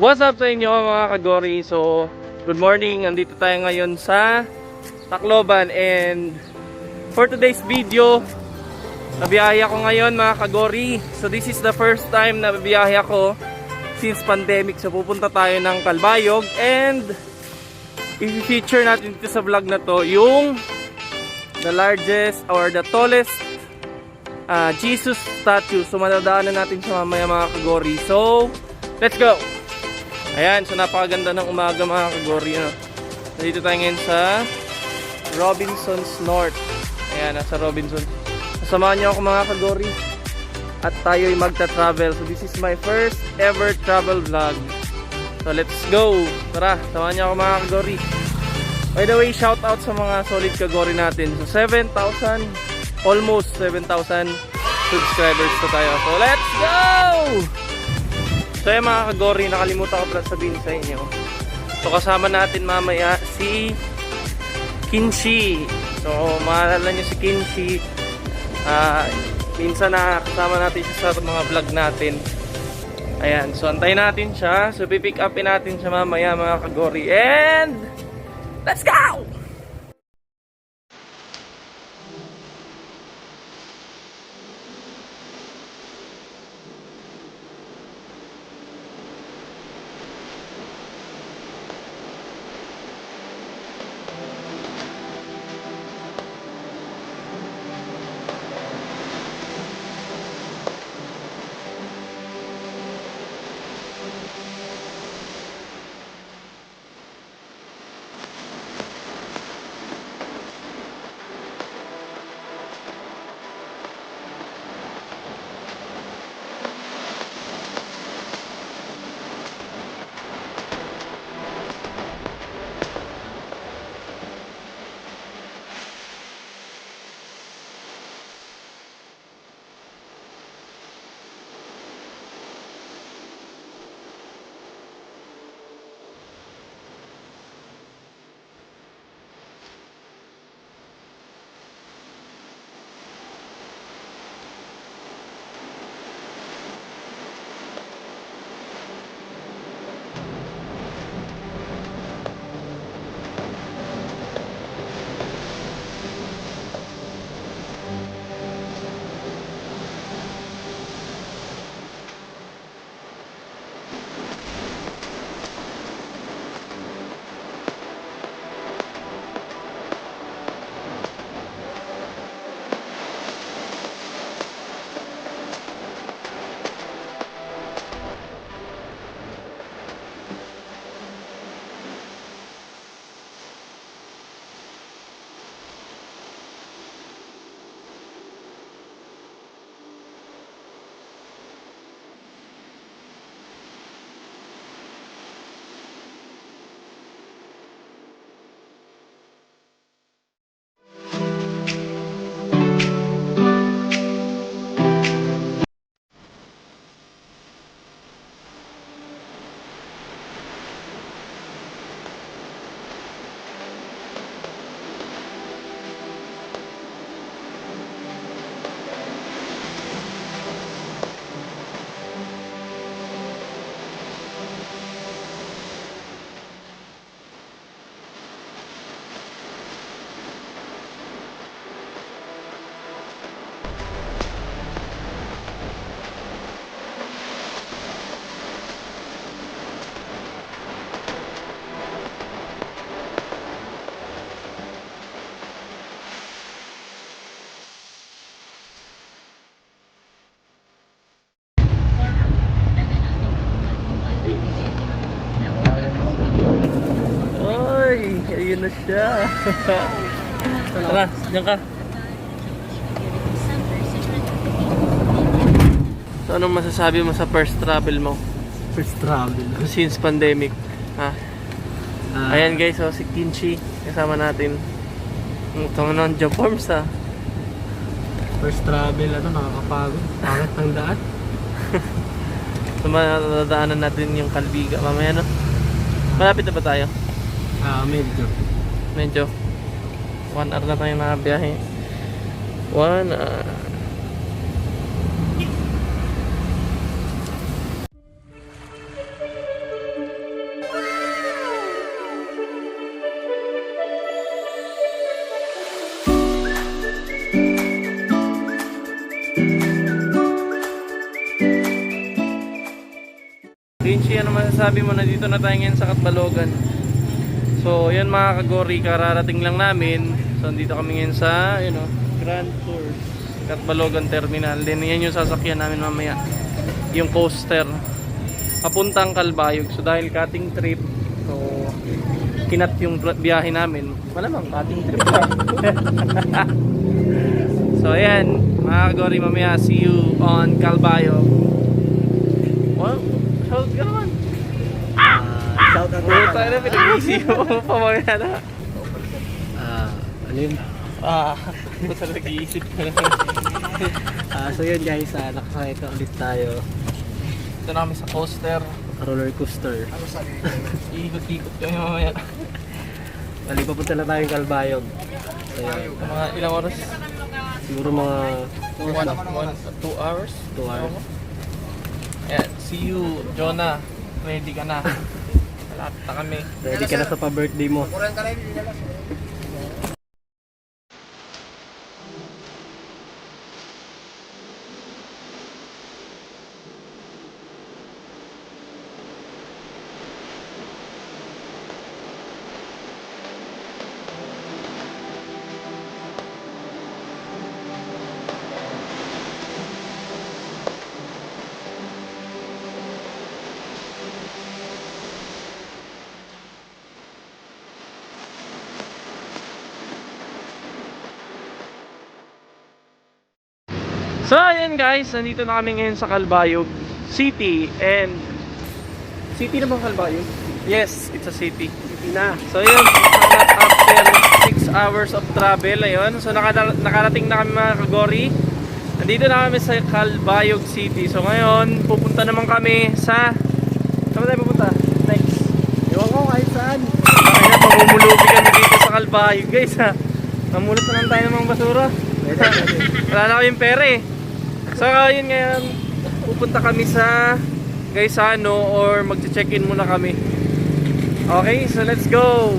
What's up sa inyo mga kagori? So, good morning. Andito tayo ngayon sa Tacloban and for today's video, nabiyahe ako ngayon mga kagori. So, this is the first time na nabiyahe ako since pandemic. So, pupunta tayo ng Calbayog and i-feature natin dito sa vlog na to yung the largest or the tallest Jesus statue. So, madadaanan natin siya mamaya mga kagori. So, let's go! Ayan, so napakaganda ng umaga mga kagori. No? Nandito tayo ngayon sa Robinsons North. Ayan, nasa Robinsons. Sasamahan niyo ako mga kagori. At tayo'y magta-travel. So this is my first ever travel vlog. So let's go! Tara, samahan niyo ako mga kagori. By the way, shout out sa mga solid kagori natin. So 7,000, almost 7,000 subscribers na tayo. So let's go! So yung mga kagori, nakalimutan ko pala sabihin sa inyo. So kasama natin mamaya si Kinshi. So maalala nyo si Kinshi. Minsan nakasama natin siya sa mga vlog natin. Ayan, so antayin natin siya. So pipick upin natin siya mamaya mga kagori. And let's go! Ayun na siya. Tara, diyan ka. So anong masasabi mo sa first travel mo? First travel. Since pandemic. Ayan guys, so si Kinshi kasama natin. Ito nga ng job forms First travel, nakakapagod. Pangat ng daan. So madadaanan natin yung Calbiga mamaya, no? Malapit na ba tayo? Medyo 1 hour na tayo nakabiyahe. 1 hour. masasabi mo na dito na tayo ngayon sa Catbalogan? So, yan mga kagori, kararating lang namin. So, dito kami ngayon sa, Grand Tours, Catbalogan Terminal. Then, yan yung sasakyan namin mamaya. Yung coaster. Papuntang Calbayog. So, dahil cutting trip, so, kinat yung biyahe namin. Malamang, cutting trip pa. So, ayan, mga kagori, mamaya, see you on Calbayog. Well, shout ka naman. Shout out Oo, tayo na, pinag-easy mo pa mga na. Ano yun? Basta nag-iisip ka na. So yun guys, nakasakay ka ulit tayo. Ito na kami sa coaster. Roller coaster. Ikot-ikot kami mamaya. Bali, papunta na tayong Calbayog. So yun, Mga ilang oras? siguro mga 2 hours? 2 hours. Ayan, see you, Jonah. Ready ka na. Malapit na kami. Ready ka na sa pa-birthday mo. So ayan guys, nandito na kami ngayon sa Calbayog City. And city na bang Calbayog? Yes, it's a city. City na. So yun, after 6 hours of travel, ayun. So nakarating na kami mga kagori. Nandito na kami sa Calbayog City. So ngayon, pupunta naman kami sa... Saan tayo pupunta? Next. Ewan ko kahit saan. Kaya mamumulubi kami dito sa Calbayog guys ha. Namulot na lang tayo ng mga basura. Wala na kaming pera eh. So yun ngayon, pupunta kami sa Gaisano or mag-check-in muna kami. Okay, so let's go!